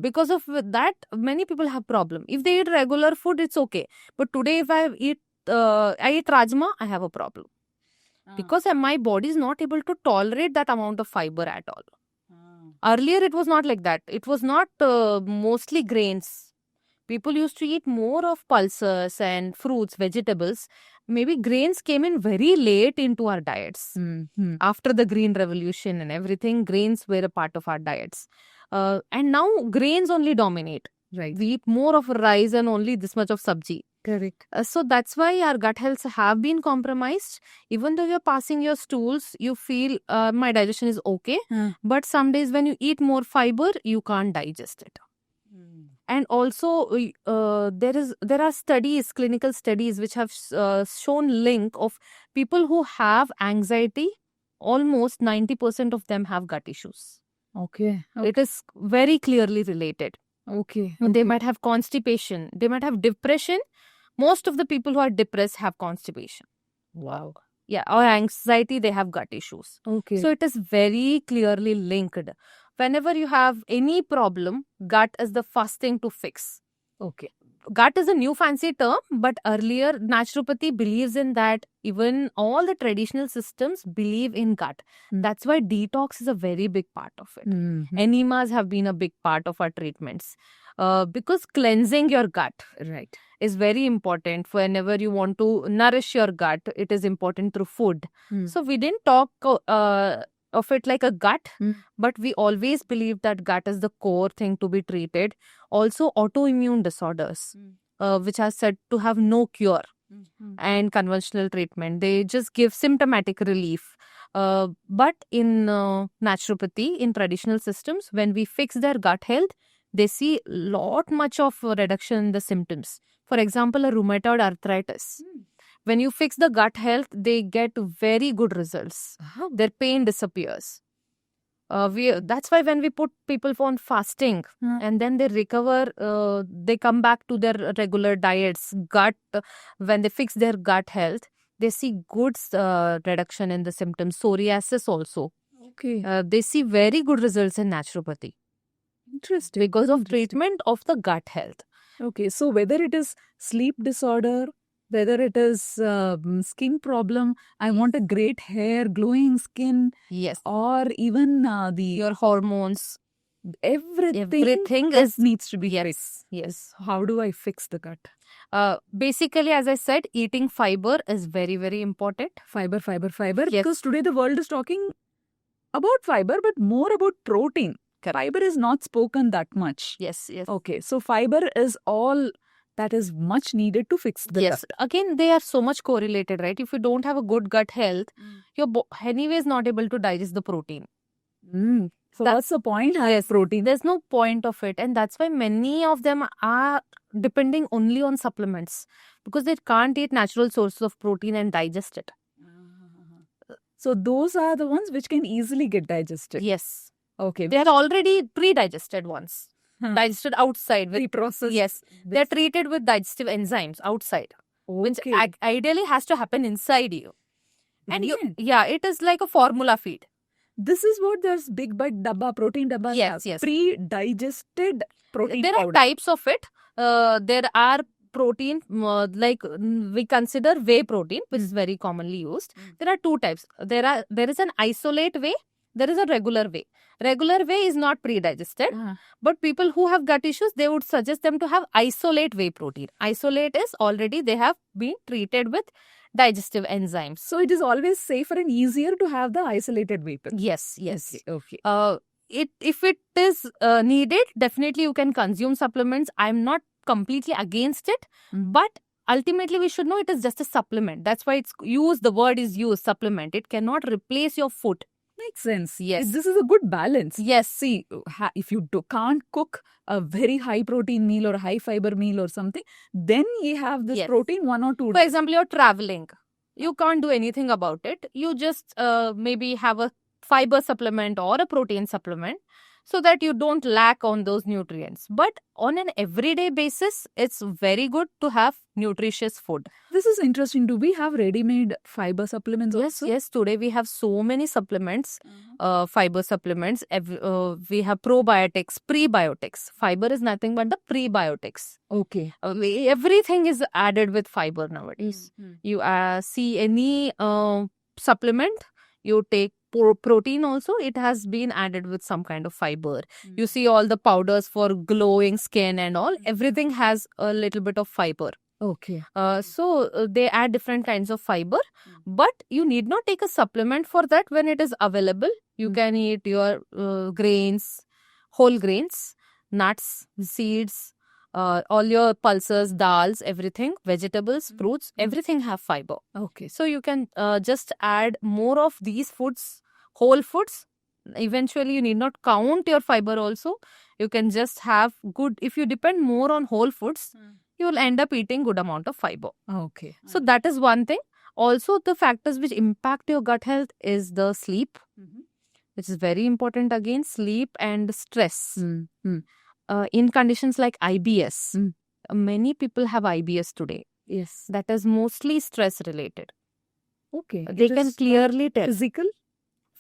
Because of that, many people have problem. If they eat regular food, it's okay. But today, if I eat rajma, I have a problem. Because my body is not able to tolerate that amount of fiber at all. Earlier, it was not like that. It was not mostly grains. People used to eat more of pulses and fruits, vegetables. Maybe grains came in very late into our diets. After the Green Revolution and everything, grains were a part of our diets. And now grains only dominate. Right. We eat more of rice and only this much of sabji. Correct. So that's why our gut health have been compromised. Even though you're passing your stools, you feel my digestion is okay. But some days when you eat more fiber, you can't digest it. And also there are studies, clinical studies, which have shown link of people who have anxiety. Almost 90% of them have gut issues. Okay. It is very clearly related. Okay. They might have constipation. They might have depression. Most of the people who are depressed have constipation. Wow. Yeah, or anxiety, they have gut issues. Okay. So it is very clearly linked. whenever you have any problem, gut is the first thing to fix. Okay. Gut is a new fancy term, but earlier naturopathy believes in that. Even all the traditional systems believe in gut. Mm. That's why detox is a very big part of it. Enemas have been a big part of our treatments. Because cleansing your gut Right. is very important. Whenever you want to nourish your gut, it is important through food. So we didn't talk of it like a gut, but we always believe that gut is the core thing to be treated. Also, autoimmune disorders, which are said to have no cure and conventional treatment. They just give symptomatic relief. But in naturopathy, in traditional systems, when we fix their gut health, they see lot much of reduction in the symptoms. For example, a rheumatoid arthritis. When you fix the gut health, they get very good results. Their pain disappears. That's why when we put people on fasting and then they recover, they come back to their regular diets. When they fix their gut health, they see good reduction in the symptoms. Psoriasis also. Okay. They see very good results in naturopathy Interesting. because of treatment of the gut health. Okay, so whether it is sleep disorder, whether it is skin problem, I want a great hair, glowing skin, Yes. or even Your hormones, everything is needs to be fixed. yes. How do I fix the gut? Basically, as I said, eating fiber is very, very important. Fiber. Yes. Because today the world is talking about fiber, but more about protein. Correct. Fiber is not spoken that much. Yes. Okay, so fiber is all that is much needed to fix the Yes. gut. Again, they are so much correlated, right? If you don't have a good gut health, your anyway is not able to digest the protein. So what's the point? Yes. Protein. There's no point of it. And that's why many of them are depending only on supplements because they can't eat natural sources of protein and digest it. So those are the ones which can easily get digested. Yes. Okay. They are already pre-digested ones. Digested outside. Pre-processed. Yes. They're treated with digestive enzymes outside. Which ideally has to happen inside you. And it is like a formula feed. This is what there's big bite dabba, protein dabba. Yes. Pre-digested protein There powder. are types of it. There are protein, we consider whey protein, which is very commonly used. There are two types. There is an isolate whey. There is a regular whey. Regular whey is not pre-digested. But people who have gut issues, they would suggest them to have isolate whey protein. Isolate is already they have been treated with digestive enzymes. So it is always safer and easier to have the isolated whey protein. Yes. Okay. If it is needed, definitely you can consume supplements. I'm not completely against it, but ultimately we should know it is just a supplement. That's why it's used. The word is used, supplement. It cannot replace your food. Makes sense. Yes. This is a good balance. Yes. See, if you can't cook a very high protein meal or a high fiber meal or something, then you have this protein 1 or 2 For example, you're traveling. You can't do anything about it. You just maybe have a fiber supplement or a protein supplement so that you don't lack on those nutrients. But on an everyday basis, it's very good to have nutritious food. This is interesting. Do we have ready-made fiber supplements also? Yes. Today we have so many supplements, fiber supplements. We have probiotics, prebiotics. Fiber is nothing but the prebiotics. Okay. Everything is added with fiber nowadays. You see any supplement, you take protein also, it has been added with some kind of fiber. You see all the powders for glowing skin and all, everything has a little bit of fiber. Okay. So they add different kinds of fiber, but you need not take a supplement for that when it is available. You can eat your grains, whole grains, nuts, seeds, all your pulses, dals, everything, vegetables, fruits, everything have fiber. Okay. So you can just add more of these foods, whole foods. Eventually, you need not count your fiber also. You can just have good, if you depend more on whole foods, you will end up eating good amount of fiber. Okay. So that is one thing. Also, the factors which impact your gut health is the sleep, which is very important again, sleep and stress. In conditions like IBS, many people have IBS today. Yes. That is mostly stress related. Okay. They can clearly tell. Physical?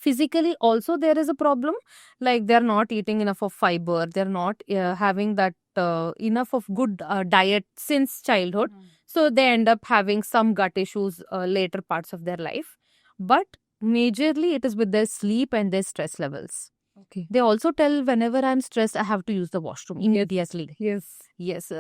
physically also there is a problem, like they're not eating enough of fiber, they're not having that enough of good diet since childhood, so they end up having some gut issues later parts of their life. But majorly it is with their sleep and their stress levels. Okay. They also tell, whenever I'm stressed, I have to use the washroom immediately. Yes.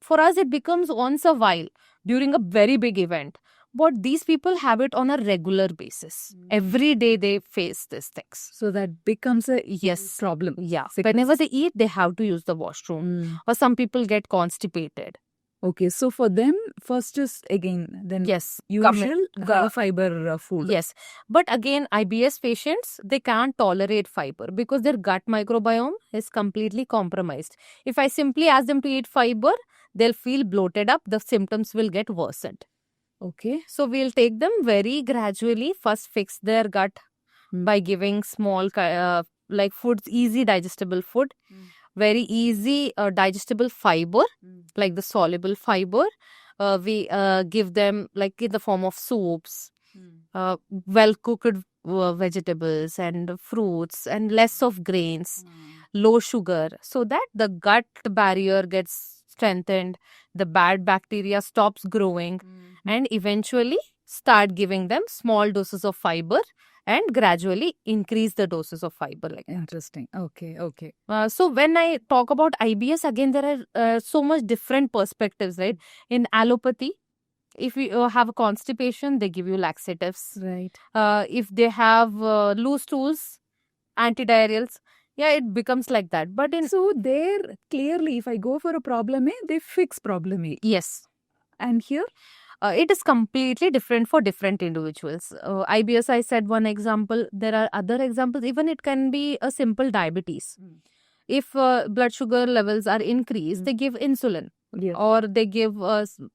For us, it becomes once a while during a very big event. But these people have it on a regular basis. Every day they face these things. So that becomes a Yes. problem. Yeah. Sickness. Whenever they eat, they have to use the washroom. Or some people get constipated. Okay, so for them, first is again, then Yes. usual fiber food. Yes. But again, IBS patients, they can't tolerate fiber because their gut microbiome is completely compromised. If I simply ask them to eat fiber, they'll feel bloated up. The symptoms will get worsened. Okay. So we'll take them very gradually. First, fix their gut by giving small, like foods, easy digestible food, very easy digestible fiber, like the soluble fiber. We give them like in the form of soups, well cooked vegetables and fruits, and less of grains, low sugar, so that the gut barrier gets strengthened, the bad bacteria stops growing, and eventually start giving them small doses of fiber and gradually increase the doses of fiber. Like Interesting. Okay. so when I talk about IBS, again there are so much different perspectives, right? In allopathy, if you have a constipation, they give you laxatives. Right. If they have loose stools, antidiarrheals, yeah, it becomes like that. But in So there, clearly, if I go for a problem A, they fix problem A. yes, And here, it is completely different for different individuals. IBS, I said one example. There are other examples. Even it can be a simple diabetes. If blood sugar levels are increased, they give insulin. yes. Or they give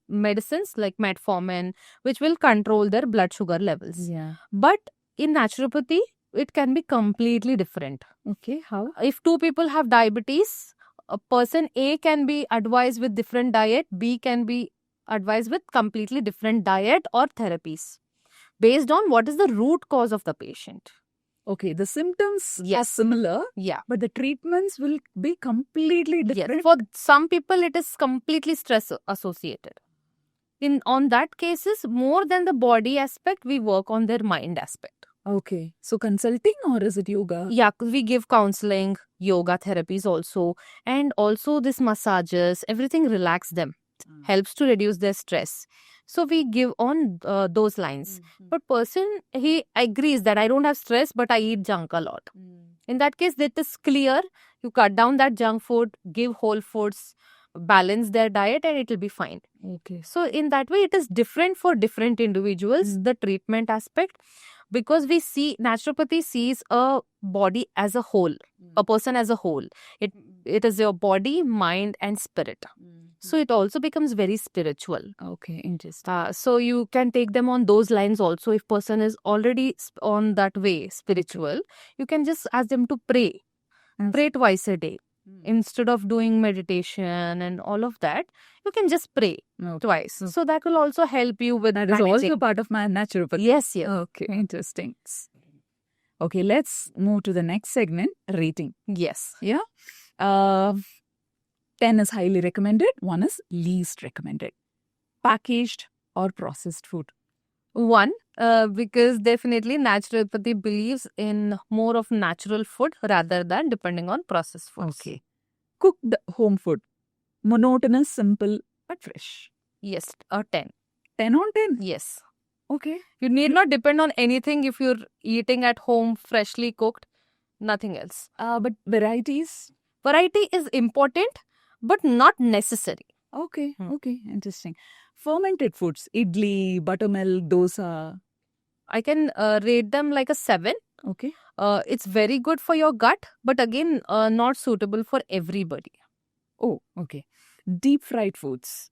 medicines like metformin, which will control their blood sugar levels. Yeah. But in naturopathy, it can be completely different. Okay. How? If two people have diabetes, a person A can be advised with different diet, B can be advised with completely different diet or therapies based on what is the root cause of the patient. Okay, the symptoms are Yes. similar, Yeah. but the treatments will be completely Yes. different. For some people, it is completely stress associated. On that cases, more than the body aspect, we work on their mind aspect. Okay, so consulting or is it yoga? Yeah, we give counseling, yoga therapies also, and also this massages, everything relax them, helps to reduce their stress. So we give on those lines. But person, he agrees that I don't have stress, but I eat junk a lot. In that case, that is clear. You cut down that junk food, give whole foods, balance their diet, and it will be fine. Okay. So in that way, it is different for different individuals, the treatment aspect, because we see naturopathy sees a body as a whole, a person as a whole. It is your body, mind, and spirit. So it also becomes very spiritual. Okay, interesting. So you can take them on those lines also. If person is already on that way, spiritual, you can just ask them to pray. Pray twice a day. Instead of doing meditation and all of that, you can just pray twice. So that will also help you with That is managing. also part of my naturopathy. Yes. Okay, interesting. Okay, let's move to the next segment, rating. Yes. Yeah. 10 is highly recommended, 1 is least recommended. Packaged or processed food? 1, because definitely naturopathy believes in more of natural food rather than depending on processed foods. Okay. Cooked home food. Monotonous, simple, but fresh. Yes, a 10. 10 on 10? Yes. Okay. You need not depend on anything if you're eating at home freshly cooked, nothing else. But varieties? Variety is important, but not necessary. Okay, okay, interesting. Fermented foods, idli, buttermilk, dosa. I can rate them like a 7. Okay. It's very good for your gut, but again, not suitable for everybody. Oh, okay. Deep fried foods.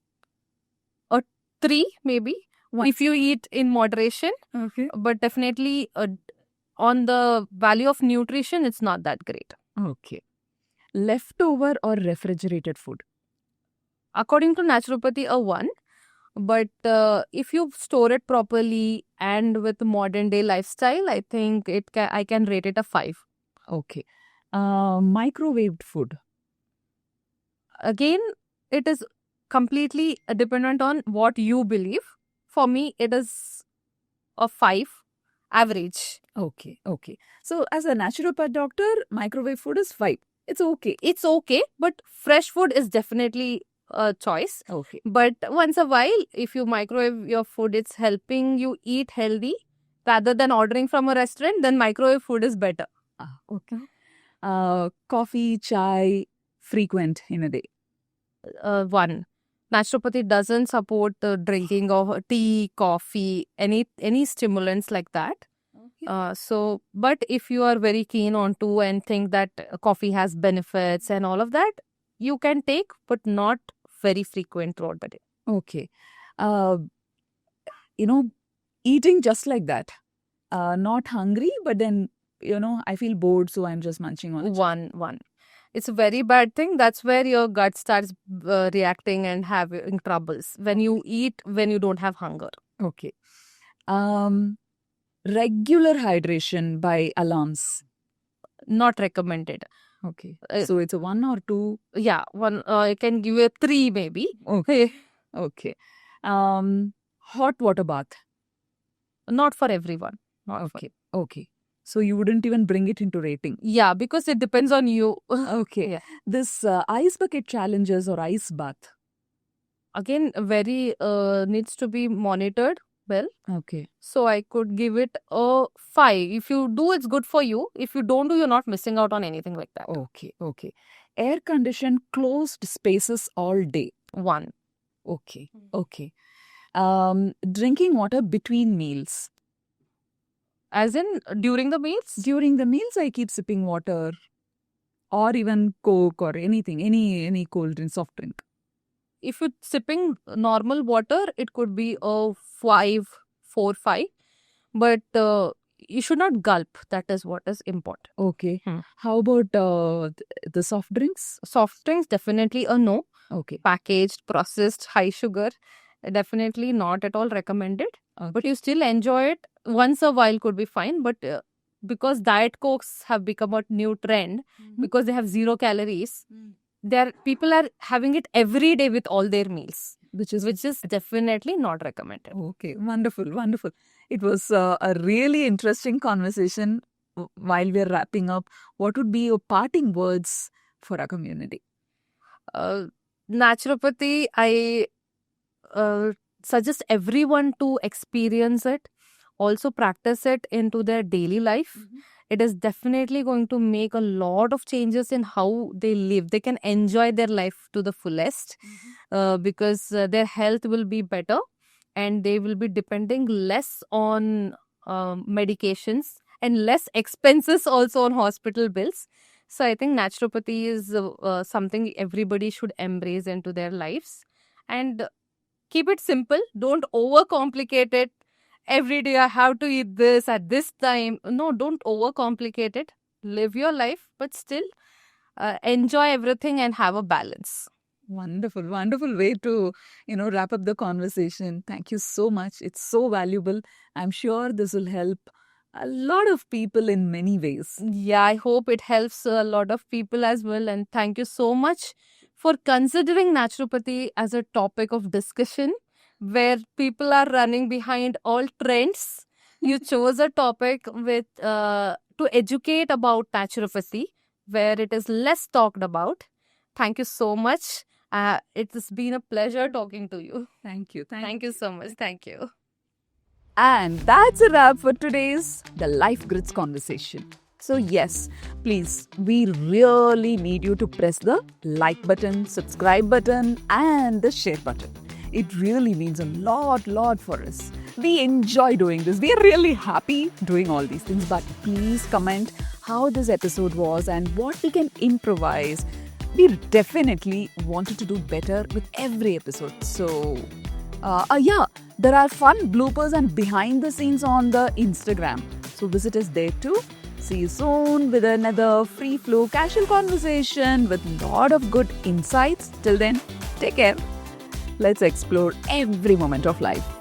A 3 maybe, One. if you eat in moderation, Okay. but definitely on the value of nutrition, it's not that great. Okay. Leftover or refrigerated food? According to naturopathy, a 1. But if you store it properly and with modern day lifestyle, I think I can rate it a 5. Okay. Microwaved food. Again, it is completely dependent on what you believe. For me, it is a 5 average. Okay. Okay. So, as a naturopath doctor, microwave food is 5. It's okay. It's okay, but fresh food is definitely a choice. Okay. But once a while, if you microwave your food, it's helping you eat healthy rather than ordering from a restaurant, then microwave food is better. Okay. Coffee, chai, frequent in a day. 1. Naturopathy doesn't support the drinking of tea, coffee, any stimulants like that. So, but if you are very keen on to and think that coffee has benefits and all of that, you can take, but not very frequent throughout the day. Okay. Eating just like that. Not hungry, but then, I feel bored, so I'm just munching on it. One. It's a very bad thing. That's where your gut starts reacting and having troubles. When you eat, when you don't have hunger. Okay. Regular hydration by alarms. Not recommended. Okay. So it's a 1 or 2? Yeah, 1. I can give you a 3 maybe. Okay. Okay. Hot water bath. Not for everyone. Okay. So you wouldn't even bring it into rating. Yeah, because it depends on you. Okay. Yeah. This ice bucket challenges or ice bath. Again, very needs to be monitored well. Okay. So I could give it a 5. If you do, it's good for you. If you don't do, you're not missing out on anything like that. Okay. Air conditioned closed spaces all day. 1. Okay. Drinking water between meals. As in during the meals? During the meals, I keep sipping water or even Coke or anything, any cold drink, soft drink. If you're sipping normal water, it could be a 5, 4, 5. But you should not gulp. That is what is important. Okay. How about the soft drinks? Soft drinks, definitely a no. Okay. Packaged, processed, high sugar, definitely not at all recommended. Okay. But you still enjoy it. Once a while could be fine. But because Diet Cokes have become a new trend, because they have 0 calories, people are having it every day with all their meals, which is definitely not recommended. Okay, wonderful. It was a really interesting conversation. While we're wrapping up, what would be your parting words for our community? Naturopathy, I suggest everyone to experience it, also practice it into their daily life. It is definitely going to make a lot of changes in how they live. They can enjoy their life to the fullest because their health will be better and they will be depending less on medications and less expenses also on hospital bills. So I think naturopathy is something everybody should embrace into their lives and keep it simple. Don't overcomplicate it. Every day I have to eat this at this time. No, don't overcomplicate it. Live your life, but still enjoy everything and have a balance. Wonderful way to, wrap up the conversation. Thank you so much. It's so valuable. I'm sure this will help a lot of people in many ways. Yeah, I hope it helps a lot of people as well. And thank you so much for considering naturopathy as a topic of discussion where people are running behind all trends. You chose a topic with to educate about naturopathy where it is less talked about. Thank you so much. It has been a pleasure talking to you. Thank you. Thank you so much. Thank you. And that's a wrap for today's The Life Grids conversation. So yes, please, we really need you to press the like button, subscribe button and the share button. It really means a lot for us. We enjoy doing this. We are really happy doing all these things. But please comment how this episode was and what we can improvise. We definitely wanted to do better with every episode. So, there are fun bloopers and behind the scenes on the Instagram. So visit us there too. See you soon with another free flow casual conversation with a lot of good insights. Till then, take care. let's explore every moment of life.